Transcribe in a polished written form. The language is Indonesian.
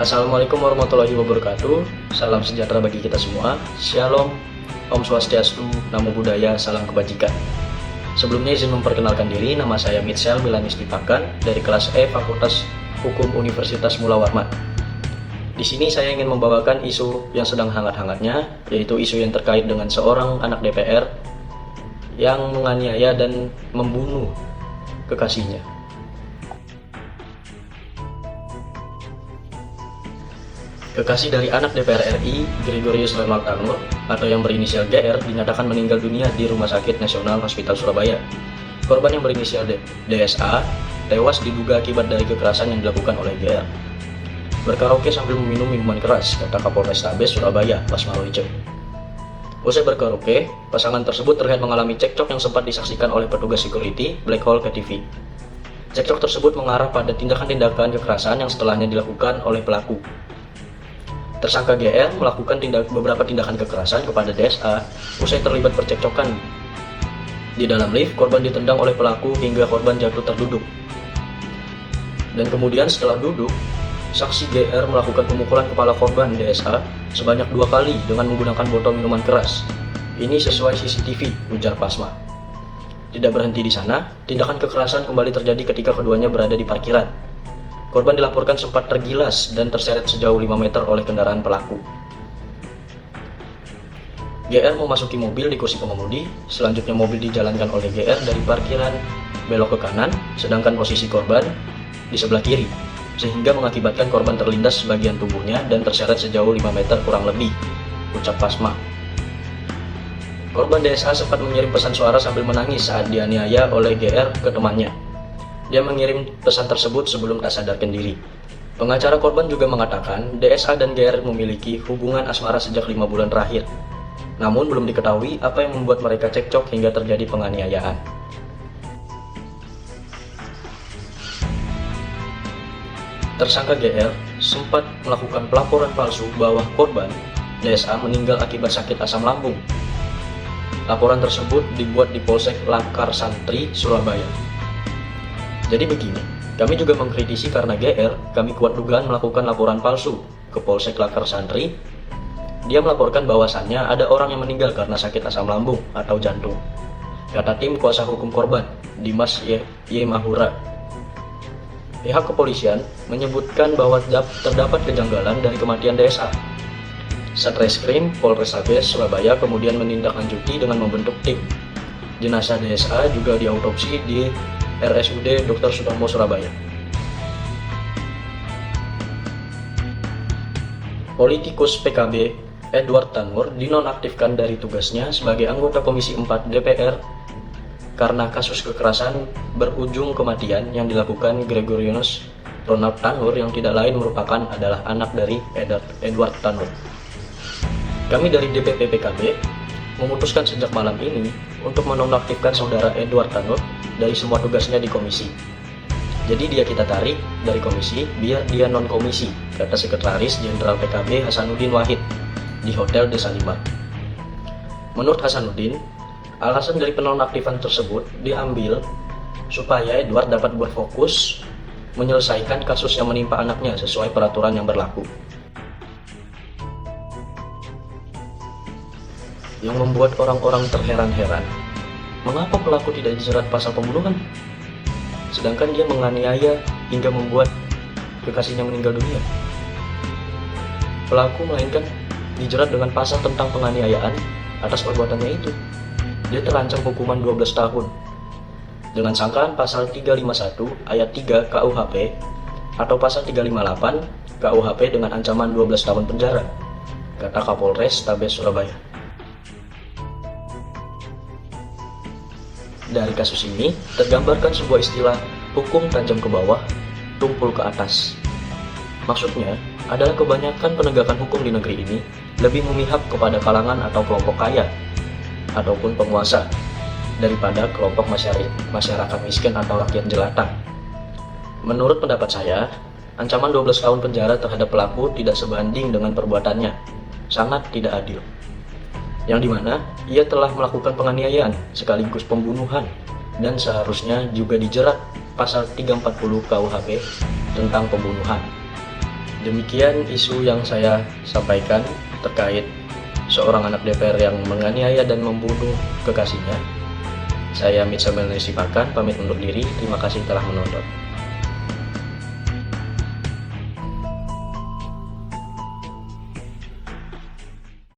Assalamualaikum warahmatullahi wabarakatuh. Salam sejahtera bagi kita semua. Shalom, Om Swastiastu, Namo Buddhaya, Salam Kebajikan. Sebelumnya izin memperkenalkan diri, nama saya Mitchell Milanis Dipakan dari kelas E Fakultas Hukum Universitas Mula Warman. Di sini saya ingin membawakan isu yang sedang hangat-hangatnya, yaitu isu yang terkait dengan seorang anak DPR yang menganiaya dan membunuh kekasihnya. Kekasih dari anak DPR RI, Gregorius Ronald Tanur, atau yang berinisial GR, dinyatakan meninggal dunia di Rumah Sakit Nasional Hospital Surabaya. Korban yang berinisial DSA tewas diduga akibat dari kekerasan yang dilakukan oleh GR. Berkaraoke sambil meminum minuman keras, kata Kapolrestabes Surabaya, Pasmaroice. Usai berkaraoke, pasangan tersebut terlihat mengalami cekcok yang sempat disaksikan oleh petugas security Black Hole KTV. Cekcok tersebut mengarah pada tindakan-tindakan kekerasan yang setelahnya dilakukan oleh pelaku. Tersangka GR melakukan beberapa tindakan kekerasan kepada DSA usai terlibat percekcokan. Di dalam lift, korban ditendang oleh pelaku hingga korban jatuh terduduk. Dan kemudian setelah duduk, saksi GR melakukan pemukulan kepala korban DSA sebanyak 2 kali dengan menggunakan botol minuman keras. Ini sesuai CCTV, ujar Pasma. Tidak berhenti di sana, tindakan kekerasan kembali terjadi ketika keduanya berada di parkiran. Korban dilaporkan sempat tergilas dan terseret sejauh 5 meter oleh kendaraan pelaku. GR memasuki mobil di kursi pengemudi, selanjutnya mobil dijalankan oleh GR dari parkiran belok ke kanan, sedangkan posisi korban di sebelah kiri, sehingga mengakibatkan korban terlindas sebagian tubuhnya dan terseret sejauh 5 meter kurang lebih, ucap Pasma. Korban DSA sempat mengirim pesan suara sambil menangis saat dianiaya oleh GR ke temannya. Dia mengirim pesan tersebut sebelum tak sadarkan diri. Pengacara korban juga mengatakan DSA dan GR memiliki hubungan asmara sejak 5 bulan terakhir. Namun belum diketahui apa yang membuat mereka cekcok hingga terjadi penganiayaan. Tersangka GR sempat melakukan pelaporan palsu bahwa korban DSA meninggal akibat sakit asam lambung. Laporan tersebut dibuat di Polsek Lakar Santri, Surabaya. Jadi begini, kami juga mengkritisi karena GR, kami kuat dugaan melakukan laporan palsu ke Polsek Lakar Santri. Dia melaporkan bahwasannya ada orang yang meninggal karena sakit asam lambung atau jantung, kata tim kuasa hukum korban, Dimas Y. Mahura. Pihak kepolisian menyebutkan bahwa terdapat kejanggalan dari kematian DSA. Satreskrim Polrestabes Surabaya kemudian menindaklanjuti dengan membentuk tim. Jenazah DSA juga diautopsi di RSUD Dr. Sutomo Surabaya. Politikus PKB Edward Tanur dinonaktifkan dari tugasnya sebagai anggota Komisi 4 DPR karena kasus kekerasan berujung kematian yang dilakukan Gregorius Ronald Tanur yang tidak lain merupakan adalah anak dari Edward Tanur. Kami dari DPP PKB memutuskan sejak malam ini untuk menonaktifkan saudara Edward Tanur dari semua tugasnya di komisi. Jadi dia kita tarik dari komisi biar dia non-komisi, kata Sekretaris Jenderal PKB Hasanuddin Wahid di Hotel Desa Lima. Menurut Hasanuddin, alasan dari penonaktifan tersebut diambil supaya Edward dapat berfokus menyelesaikan kasus yang menimpa anaknya sesuai peraturan yang berlaku. Yang membuat orang-orang terheran-heran, mengapa pelaku tidak dijerat pasal pembunuhan? Sedangkan dia menganiaya hingga membuat kekasihnya meninggal dunia. Pelaku melainkan dijerat dengan pasal tentang penganiayaan atas perbuatannya itu. Dia terancam hukuman 12 tahun dengan sangkaan pasal 351 ayat 3 KUHP atau pasal 358 KUHP dengan ancaman 12 tahun penjara, kata Kapolres Tabes Surabaya. Dari kasus ini, tergambarkan sebuah istilah hukum tajam ke bawah, tumpul ke atas. Maksudnya, adalah kebanyakan penegakan hukum di negeri ini lebih memihak kepada kalangan atau kelompok kaya, ataupun penguasa, daripada kelompok masyarakat miskin atau rakyat jelata. Menurut pendapat saya, ancaman 12 tahun penjara terhadap pelaku tidak sebanding dengan perbuatannya, sangat tidak adil. Yang dimana ia telah melakukan penganiayaan sekaligus pembunuhan dan seharusnya juga dijerat pasal 340 KUHP tentang pembunuhan. Demikian isu yang saya sampaikan terkait seorang anak DPR yang menganiaya dan membunuh kekasihnya. Saya Mitsa Melnesipakan, pamit undur diri. Terima kasih telah menonton.